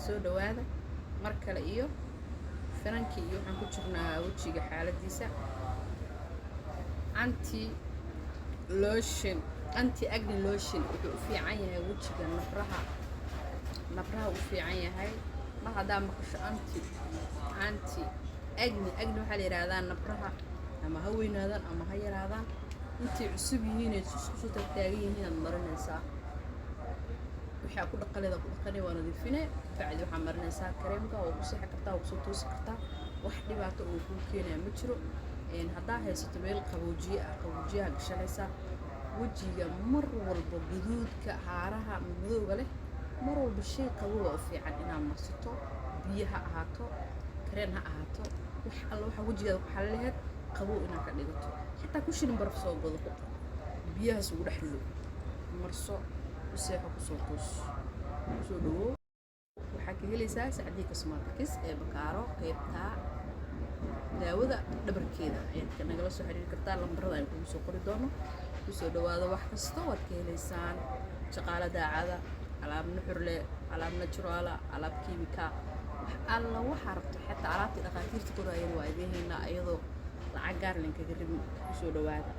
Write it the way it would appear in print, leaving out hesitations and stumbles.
soo dhawaada mar kale iyo firankii iyo waxaan ku jirnaa wajiga xaaladiisa anti acne lotion wuxuu u fiican yahay wajiga nabraha u fiican yahay mar haddaa maqasho anti acne waxaa la yidhaahdaa nabraha ama ha weynaadaan ama ha yaraadaan intay cusub yihiin ay isku taagan yihiin aad marinaysaa waxaa ku dhaqanay waa nadiifine bacdi waxaa marinaysaa kareemka oo ku seexi kartaa oo kusoo toosi kartaa wax dhibaato oo kuu keenaya ma jiro haddaa haysato meel qaboojiyaha gashanaysaa wejiga mar walba guduudka haaraha madowga leh mar walba shay qabowa u fiican inaad marsato biyo ha ahaato kareen ha ahaato wax alla waxa wejigaada ku xalalaheed qabow inaad ka dhigato xitaa ku shilin baraf soo gado biyahaas ugu dhex rido marso u seexo kusoo toos soo dhawow waxaa ka helaysaa Sacdiya Cosmetics ee Bakaaro qaybta daawada dhabarkeeda ayaad nagala soo xiriiri kartaa lambarada aan kugu soo qori doono kusoo dhawaada wax kasta waad ka helaysaan shaqaale daacada alaab nuxur leh alaab natural alaab kiimika wax alla waxa rabto xitaa alaabta dhaqaatiirta korayeen waa idin heynaa iyadoo lacag gaar leh kaga rabin kusoo dhawaada